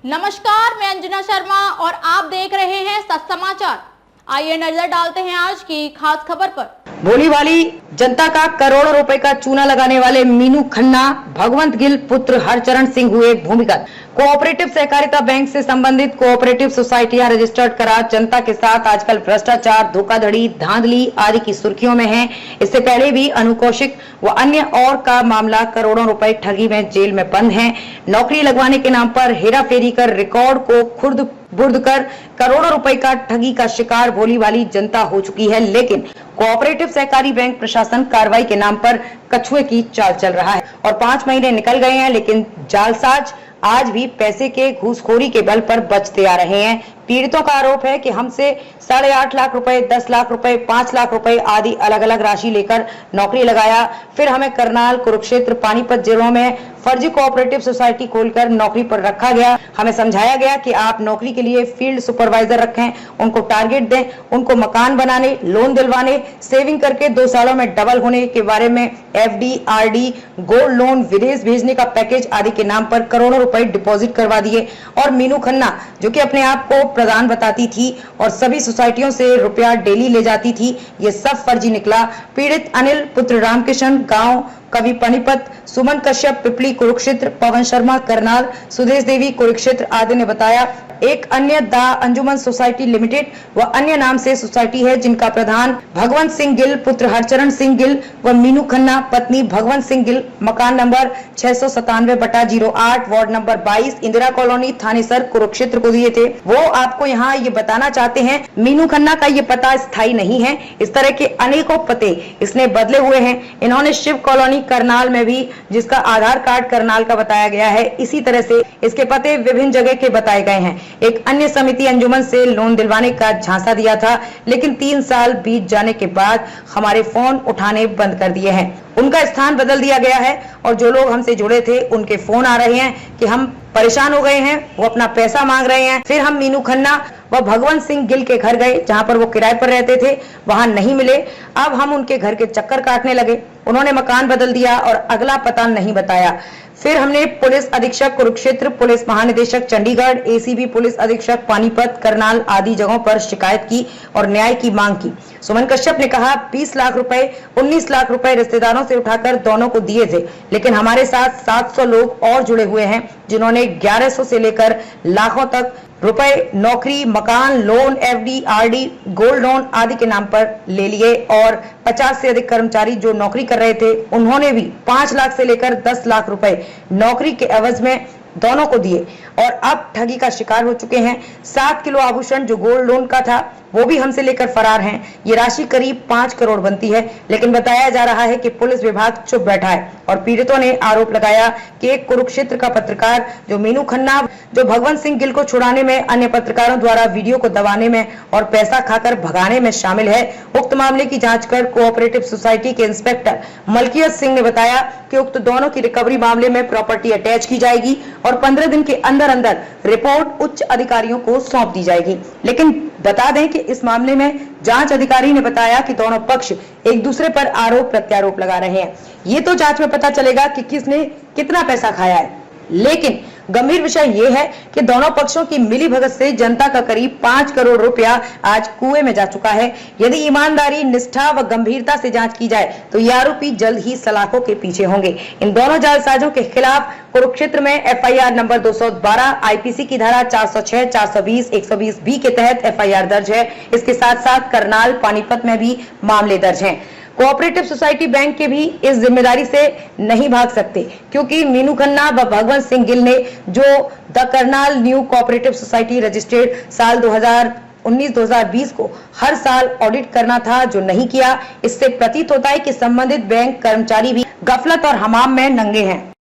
नमस्कार, मैं अंजना शर्मा और आप देख रहे हैं सच समाचार। आइए नजर डालते हैं आज की खास खबर पर। भोली वाली जनता का करोड़ों रुपए का चूना लगाने वाले मीनू खन्ना भगवंत गिल पुत्र हरचरण सिंह हुए भूमिगत। कोऑपरेटिव सहकारिता बैंक से संबंधित कोऑपरेटिव सोसाइटियां रजिस्टर्ड करा जनता के साथ आजकल भ्रष्टाचार, धोखाधड़ी, धांधली आदि की सुर्खियों में है। इससे पहले भी अनु कौशिक व अन्य और का मामला करोड़ों रुपए ठगी में जेल में बंद है। नौकरी लगवाने के नाम पर हेराफेरी कर रिकॉर्ड को खुर्द बुर्द कर करोड़ों रुपए का ठगी का शिकार भोली वाली जनता हो चुकी है। लेकिन कोऑपरेटिव सहकारी बैंक प्रशासन कार्रवाई के नाम पर कछुए की चाल चल रहा है और 5 महीने निकल गए हैं, लेकिन जालसाज आज भी पैसे के घूसखोरी के बल पर बचते आ रहे हैं। पीड़ितों का आरोप है कि हमसे 8.5 लाख रुपए, 10 लाख रुपए, 5 लाख रुपए आदि अलग अलग राशि लेकर नौकरी लगाया। फिर हमें करनाल, कुरुक्षेत्र, पानीपत जिलों में फर्जी कोऑपरेटिव सोसाइटी खोलकर नौकरी पर रखा गया। हमें समझाया गया कि आप नौकरी के लिए फील्ड सुपरवाइजर रखें, उनको टारगेट दें, उनको मकान बनाने, लोन दिलवाने, सेविंग करके 2 सालों में डबल होने के बारे में, FD, RD, गोल्ड लोन, विदेश भेजने का पैकेज आदि के नाम पर करोड़ों रुपए डिपॉजिट करवा दिए। और मीनू खन्ना, जो कि अपने आप को प्रधान बताती थी और सभी सोसाइटियों से रुपया डेली ले जाती थी, ये सब फर्जी निकला। पीड़ित अनिल पुत्र रामकिशन, गांव कवि पानीपत, सुमन कश्यप पिपली कुरुक्षेत्र, पवन शर्मा करनाल, सुदेश देवी कुरुक्षेत्र आदि ने बताया। एक अन्य द अंजुमन सोसाइटी लिमिटेड व अन्य नाम से सोसाइटी है, जिनका प्रधान भगवंत सिंह गिल पुत्र हरचरण सिंह गिल व मीनू खन्ना पत्नी भगवंत सिंह गिल, मकान number 697/08 ward number 22 Indira colony Thanesar Kurukshetra को दिए थे। वो आपको यहाँ ये बताना चाहते हैं, मीनू खन्ना का ये पता स्थायी नहीं है। इस तरह के अनेकों पते इसने बदले हुए हैं। इन्होंने शिव कॉलोनी करनाल में भी, जिसका आधार कार्ड करनाल का बताया गया है, इसी तरह से इसके पते विभिन्न जगह के बताए गए हैं। एक अन्य समिति अंजुमन से लोन दिलवाने का झांसा दिया था, लेकिन 3 साल बीत जाने के बाद हमारे फोन उठाने बंद कर दिए हैं। उनका स्थान बदल दिया गया है और जो लोग हमसे जुड़े थे उनके फोन आ रहे हैं कि हम परेशान हो गए हैं, वो अपना पैसा मांग रहे हैं। फिर हम मीनू खन्ना व भगवंत सिंह गिल के घर गए, जहां पर वो किराए पर रहते थे, वहां नहीं मिले। अब हम उनके घर के चक्कर काटने लगे। उन्होंने मकान बदल दिया और अगला पता नहीं बताया। फिर हमने पुलिस अधीक्षक कुरुक्षेत्र, पुलिस महानिदेशक चंडीगढ़, ACB पुलिस अधीक्षक पानीपत, करनाल आदि जगहों पर शिकायत की और न्याय की मांग की। सुमन कश्यप ने कहा 20 लाख रुपए, 19 लाख रुपए रिश्तेदारों से उठाकर दोनों को दिए थे, लेकिन हमारे साथ 700 लोग और जुड़े हुए हैं, जिन्होंने 1100 से लेकर लाखों तक रुपए नौकरी, मकान, loan, FD, RD, gold loan आदि के नाम पर ले लिए। और 50 से अधिक कर्मचारी जो नौकरी कर रहे थे, उन्होंने भी 5 लाख से लेकर 10 लाख रुपए नौकरी के एवज में दोनों को दिए और अब ठगी का शिकार हो चुके हैं। 7 किलो आभूषण जो गोल्ड लोन का था, वो भी हमसे लेकर फरार हैं। ये राशि करीब 5 करोड़ बनती है, लेकिन बताया जा रहा है कि पुलिस विभाग चुप बैठा है। और पीड़ितों ने आरोप लगाया कि एक कुरुक्षेत्र का पत्रकार जो मीनू खन्ना, जो भगवंत सिंह गिल को छुड़ाने में, अन्य पत्रकारों द्वारा वीडियो को दबाने में और पैसा खाकर भगाने में शामिल है। उक्त मामले की जांच कर कोऑपरेटिव सोसाइटी के इंस्पेक्टर मलकियत सिंह ने बताया कि उक्त दोनों की रिकवरी मामले में प्रॉपर्टी अटैच की जाएगी और 15 दिन के अंदर अंदर रिपोर्ट उच्च अधिकारियों को सौंप दी जाएगी। लेकिन बता दें कि इस मामले में जांच अधिकारी ने बताया कि दोनों पक्ष एक दूसरे पर आरोप प्रत्यारोप लगा रहे हैं। ये तो जांच में पता चलेगा कि किसने कितना पैसा खाया है, लेकिन गंभीर विषय ये है कि दोनों पक्षों की मिलीभगत से जनता का करीब 5 करोड़ रुपया आज कुएं में जा चुका है। यदि ईमानदारी, निष्ठा व गंभीरता से जांच की जाए तो ये आरोपी जल्द ही सलाखों के पीछे होंगे। इन दोनों जालसाजों के खिलाफ कुरुक्षेत्र में FIR नंबर 212, IPC की धारा 406, 420, 120B के तहत FIR दर्ज है। इसके साथ साथ करनाल, पानीपत में भी मामले दर्ज हैं। कोऑपरेटिव सोसाइटी बैंक के भी इस जिम्मेदारी से नहीं भाग सकते, क्योंकि मीनू खन्ना व भगवंत सिंह गिल ने जो the Karnal new cooperative society registered साल 2019-2020 को हर साल ऑडिट करना था, जो नहीं किया। इससे प्रतीत होता है कि संबंधित बैंक कर्मचारी भी गफलत और हमाम में नंगे हैं।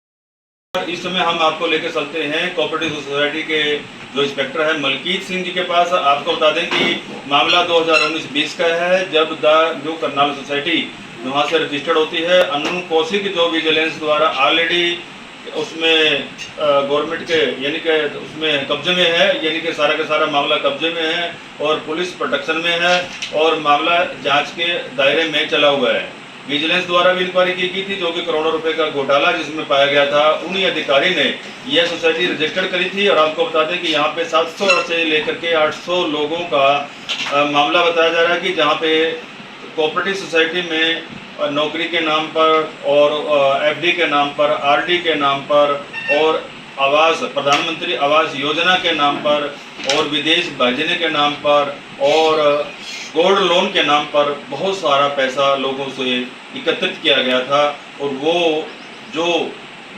इस समय हम आपको लेकर चलते हैं कोऑपरेटिव सोसाइटी के जो इंस्पेक्टर है मलकीत सिंह जी के पास। आपको बता दें कि मामला 2019-20 का है, जब द न्यू करनाल सोसाइटी वहाँ से रजिस्टर्ड होती है। अनु कौशिक जो विजिलेंस द्वारा ऑलरेडी उसमें गवर्नमेंट के यानी कि उसमें कब्जे में है, यानी कि सारा का सारा मामला कब्जे में है और पुलिस प्रोटेक्शन में है और मामला जांच के दायरे में चला हुआ है। विजिलेंस द्वारा भी इंक्वायरी की गई थी, जो कि करोड़ों रुपए का घोटाला जिसमें पाया गया था। उन्हीं अधिकारी ने यह सोसाइटी रजिस्टर्ड करी थी। और आपको बता दें कि यहाँ पे 700 से लेकर के 800 लोगों का मामला बताया जा रहा है कि जहाँ पे कोऑपरेटिव सोसाइटी में नौकरी के नाम पर और एफडी के नाम पर, आरडी के नाम पर और आवास, प्रधानमंत्री आवास योजना के नाम पर और विदेश भेजने के नाम पर और गोल्ड लोन के नाम पर बहुत सारा पैसा लोगों से एकत्रित किया गया था। और वो जो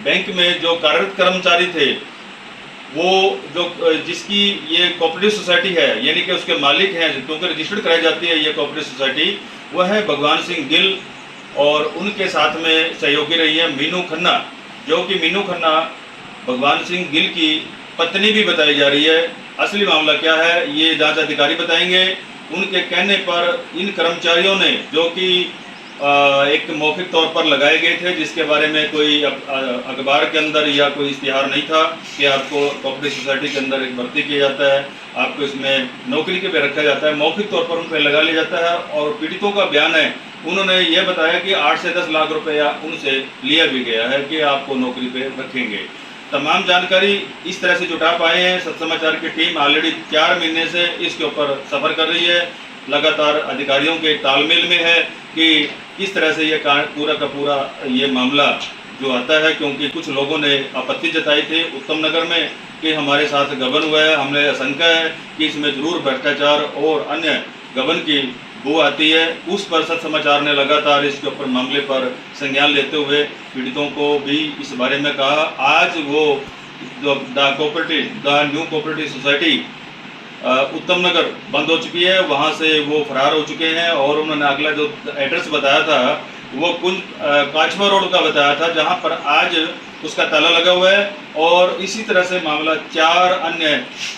बैंक में जो कार्यरत कर्मचारी थे, वो जो जिसकी ये कोऑपरेटिव सोसाइटी है, यानी कि उसके मालिक हैं, क्योंकि रजिस्टर्ड कराई जाती है ये कोऑपरेटिव सोसाइटी, वह है भगवान सिंह गिल। और उनके साथ में सहयोगी रही है मीनू खन्ना, जो कि मीनू खन्ना भगवान सिंह गिल की पत्नी भी बताई जा रही है। असली मामला क्या है ये जांच अधिकारी बताएंगे। उनके कहने पर इन कर्मचारियों ने, जो कि एक मौखिक तौर पर लगाए गए थे, जिसके बारे में कोई अखबार के अंदर या कोई इश्तिहार नहीं था कि आपको कोऑपरेटिव सोसाइटी के अंदर एक भर्ती किया जाता है, आपको इसमें नौकरी के पे रखा जाता है, मौखिक तौर पर उन पर लगा लिया जाता है। और पीड़ितों का बयान है, उन्होंने ये बताया कि 8 से 10 लाख रुपया उनसे लिया भी गया है कि आपको नौकरी पे रखेंगे। तमाम जानकारी इस तरह से जुटा पाए हैं। सच समाचार की टीम ऑलरेडी 4 महीने से इसके ऊपर सफ़र कर रही है, लगातार अधिकारियों के तालमेल में है कि किस तरह से ये पूरा का पूरा ये मामला जो आता है। क्योंकि कुछ लोगों ने आपत्ति जताई थी उत्तम नगर में कि हमारे साथ गबन हुआ है, हमें आशंका है कि इसमें जरूर भ्रष्टाचार और अन्य गबन की बू आती है। उस पर सच समाचार ने लगातार इसके ऊपर मामले पर संज्ञान लेते हुए पीड़ितों को भी इस बारे में कहा। आज वो जो द न्यू कोऑपरेटिव सोसाइटी उत्तम नगर बंद हो चुकी है, वहाँ से वो फरार हो चुके हैं। और उन्होंने अगला जो एड्रेस बताया था वो कुंज काचवा रोड का बताया था, जहाँ पर आज उसका ताला लगा हुआ है। और इसी तरह से मामला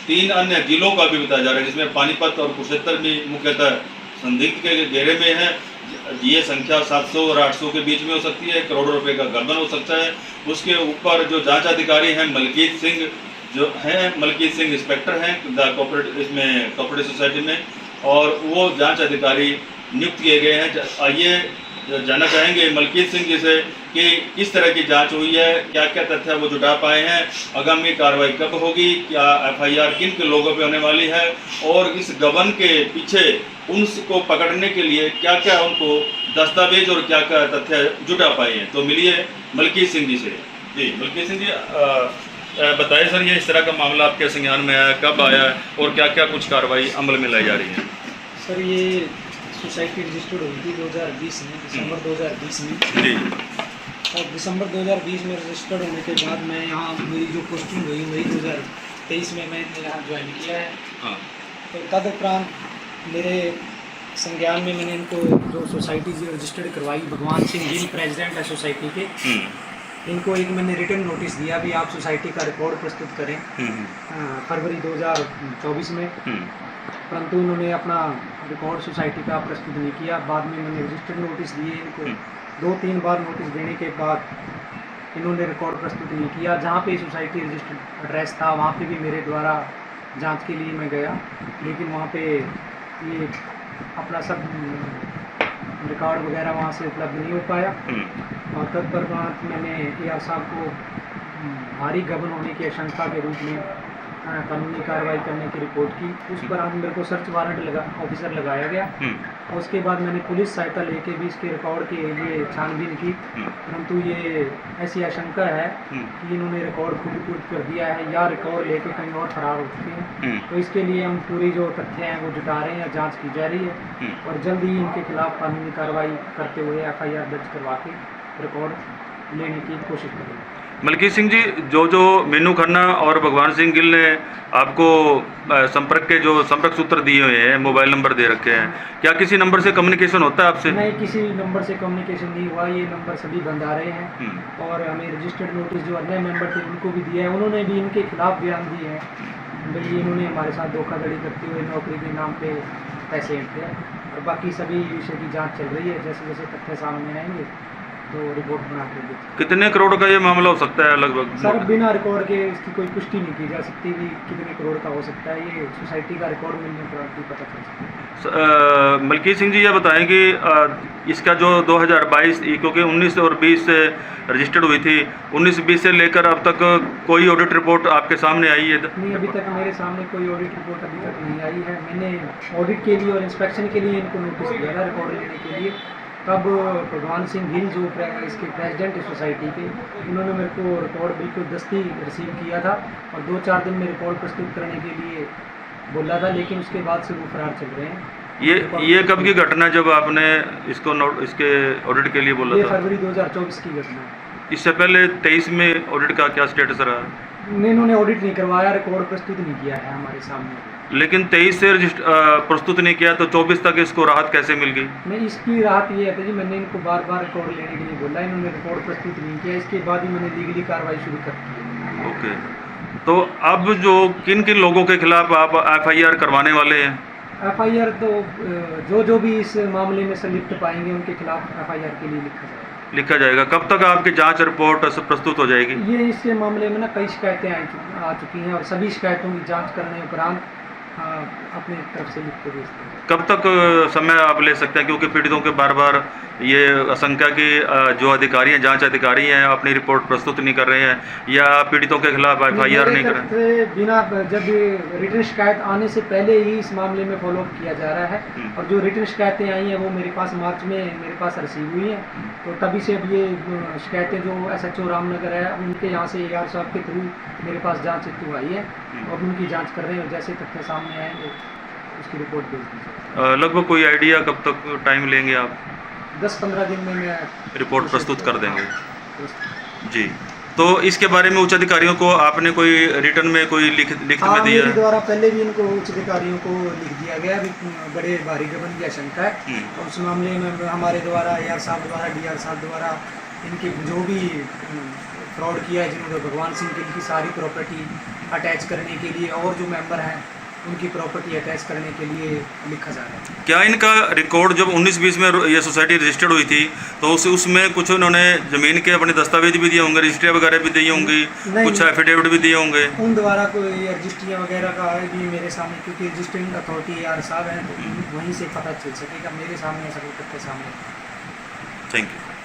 3 अन्य जिलों का भी बताया जा रहा है, जिसमें पानीपत और कुरुक्षेत्र भी मुख्यतः संदिग्ध के घेरे में है। ये संख्या 700 और 800 के बीच में हो सकती है, करोड़ों रुपए का गबन हो सकता है। उसके ऊपर जो जांच अधिकारी हैं मलकीत सिंह, जो हैं मलकीत सिंह इंस्पेक्टर हैं कोऑपरेटिव सोसाइटी में, और वो जांच अधिकारी नियुक्त किए गए हैं। आइए जानना चाहेंगे मलकीत सिंह जी से कि किस तरह की जांच हुई है, क्या क्या तथ्य वो जुटा पाए हैं, आगामी कार्रवाई कब होगी, क्या एफआईआर किन के लोगों पे होने वाली है, और इस गबन के पीछे उनको पकड़ने के लिए क्या क्या उनको दस्तावेज और क्या क्या तथ्य जुटा पाए हैं। तो मिलिए मलकीत सिंह जी से। जी मलकीत सिंह जी, बताइए सर, ये इस तरह का मामला आपके संज्ञान में आया, कब आया और क्या क्या कुछ कार्रवाई अमल में लाई जा रही है? सर ये सोसाइटी रजिस्टर्ड हुई थी 2020 में, दिसंबर 2020 में जी। और दिसंबर 2020 में रजिस्टर्ड होने के बाद मैं यहाँ, मेरी जो पोस्टिंग हुई मई 2023 में मैंने यहाँ ज्वाइन किया है। हाँ। तो तदुपरांत मेरे संज्ञान में मैंने इनको जो सोसाइटी रजिस्टर्ड करवाई, भगवान सिंह गिल प्रेसिडेंट है सोसाइटी के, इनको एक मैंने रिटर्न नोटिस दिया भी आप सोसाइटी का रिकॉर्ड प्रस्तुत करें फरवरी 2024 में। परंतु उन्होंने अपना रिकॉर्ड सोसाइटी का प्रस्तुत नहीं किया। बाद में मैंने रजिस्टर्ड नोटिस दिए इनको, 2-3 बार नोटिस देने के बाद इन्होंने रिकॉर्ड प्रस्तुत नहीं किया। जहाँ पे सोसाइटी रजिस्टर्ड एड्रेस था वहाँ पे भी मेरे द्वारा जांच के लिए मैं गया, लेकिन वहाँ पे ये अपना सब रिकॉर्ड वगैरह वहाँ से उपलब्ध नहीं हो पाया। और तत्परबाद मैंने AR साहब को भारी गबन होने की आशंका के रूप में कानूनी कार्रवाई करने की रिपोर्ट की। उस पर आज मेरे को सर्च वारंट ऑफिसर लगाया गया। और उसके बाद मैंने पुलिस सहायता लेके भी इसके रिकॉर्ड के लिए छानबीन की, परंतु ये ऐसी आशंका है कि इन्होंने रिकॉर्ड खुद कर दिया है या रिकॉर्ड लेके कहीं और फरार हो चुके हैं। तो इसके लिए हम पूरी जो तथ्य हैं वो जुटा रहे हैं, जांच की जा रही है और जल्द ही इनके खिलाफ कानूनी कार्रवाई करते हुए FIR दर्ज करवा के रिकॉर्ड लेने की कोशिश करेंगे। मलकीत सिंह जी, जो मीनू खन्ना और भगवान सिंह गिल ने आपको संपर्क सूत्र दिए हुए हैं, मोबाइल नंबर दे रखे हैं, क्या किसी नंबर से कम्युनिकेशन होता है आपसे? नहीं, किसी नंबर से कम्युनिकेशन नहीं हुआ। ये नंबर सभी बंद आ रहे हैं और हमें रजिस्टर्ड नोटिस जो अन्य मेंबर थे उनको भी दिया है। उन्होंने भी इनके खिलाफ बयान दिए हैं भाई इन्होंने हमारे साथ धोखाधड़ी करते हुए नौकरी के नाम पे पैसे ऐंठे हैं। और बाकी सभी विषय की जाँच चल रही है। जैसे जैसे तथ्य सामने आएंगे तो रिपोर्ट बना के देते। कितने करोड़ का ये मामला हो सकता है लगभग? सर बिना रिकॉर्ड के इसकी कोई पुष्टि नहीं की जा सकती कि कितने करोड़ का हो सकता है। ये सोसाइटी का रिकॉर्ड मिलने पर आपको पता चल सकता है। मलकीत सिंह जी ये बताएं कि इसका जो 2022 क्योंकि 19 और 20 से रजिस्टर्ड हुई थी, 19-20 से लेकर अब तक कोई ऑडिट रिपोर्ट आपके सामने आई है? नहीं, अभी तक मेरे सामने कोई ऑडिट रिपोर्ट अभी तक नहीं आई है। मैंने ऑडिट के लिए और इंस्पेक्शन के लिए इनको नोटिस दिया था रिकॉर्ड लेने के लिए। तब भगवान सिंह गिल जो इसके प्रेसिडेंट है सोसाइटी के, उन्होंने मेरे को रिकॉर्ड बिल्कुल दस्ती रिसीव किया था और 2-4 दिन में रिकॉर्ड प्रस्तुत करने के लिए बोला था, लेकिन उसके बाद से वो फरार चल रहे हैं। ये कब की घटना जब आपने इसके ऑडिट के लिए बोला ये था? फरवरी 2024 की घटना है। इससे पहले 23 में ऑडिट का क्या स्टेटस रहा? इन्होंने ऑडिट नहीं करवाया, रिकॉर्ड प्रस्तुत नहीं किया है हमारे सामने। लेकिन 23 से प्रस्तुत नहीं किया तो 24 तक इसको राहत कैसे मिल गई? नहीं, इसकी राहत ये है जी, मैंने इनको बार बार रिकॉर्ड लेने के लिए बोला, इन्होंने रिकॉर्ड प्रस्तुत नहीं किया। इसके बाद ही मैंने लीगली कार्रवाई शुरू कर दी। ओके, तो अब जो किन किन लोगों के खिलाफ आप FIR करवाने वाले हैं? FIR तो जो भी इस मामले में संलिप्त पाएंगे उनके खिलाफ FIR के लिए लिखा जाएगा। कब तक आपकी जांच रिपोर्ट प्रस्तुत हो जाएगी? ये इसके मामले में ना कई शिकायतें आ चुकी हैं और सभी शिकायतों की जांच करने उपरांत अपने तरफ से लिख के भेजते हैं। कब तक समय आप ले सकते हैं, क्योंकि पीड़ितों के बार बार ये आशंका की जो अधिकारी हैं, जांच अधिकारी हैं, अपनी रिपोर्ट प्रस्तुत नहीं कर रहे हैं या पीड़ितों के खिलाफ FIR नहीं कर रहे हैं? बिना जब रिटर्न शिकायत आने से पहले ही इस मामले में फॉलोअप किया जा रहा है और जो रिटर्न शिकायतें आई हैं वो मेरे पास मार्च में मेरे पास रिसीव हुई हैं। तो तभी से अब ये शिकायतें जो SHO रामनगर है उनके यहाँ से AR साहब के थ्रू मेरे पास जाँच हेतु आई है। अब उनकी जाँच कर रहे हैं और जैसे तथ्य सामने आएंगे उसकी रिपोर्ट भेज दीजिए। लगभग कोई आइडिया कब तक टाइम लेंगे आप? 10-15 दिन में मैं रिपोर्ट प्रस्तुत कर देंगे जी। तो इसके बारे में उच्च अधिकारियों को आपने कोई रिटर्न में कोई लिखित में दिया? मेरे द्वारा पहले भी इनको उच्च अधिकारियों को लिख दिया गया, अभी बड़े भारी गबन की आशंका है और उस मामले में हमारे द्वारा AR साहब द्वारा DR साहब द्वारा इनकी जो भी फ्रॉड किया है, जिन्होंने भगवान सिंह गिल की सारी प्रॉपर्टी अटैच करने के लिए और जो मेंबर हैं उनकी प्रॉपर्टी अटैच करने के लिए लिखा जा रहा है। क्या इनका रिकॉर्ड जब 19-20 में ये सोसाइटी रजिस्टर्ड हुई थी तो उसमें कुछ उन्होंने ज़मीन के अपने दस्तावेज भी दिए होंगे, रजिस्ट्री वगैरह भी दी होंगी, कुछ एफिडेविट भी दिए होंगे? उन द्वारा कोई रजिस्ट्रियाँ वगैरह का भी मेरे सामने, क्योंकि रजिस्टरिंग अथॉरिटी AR साहब हैं तो वहीं से पता चल सकेगा। मेरे सामने ऐसा कोई तथ्य सामने। Thank you.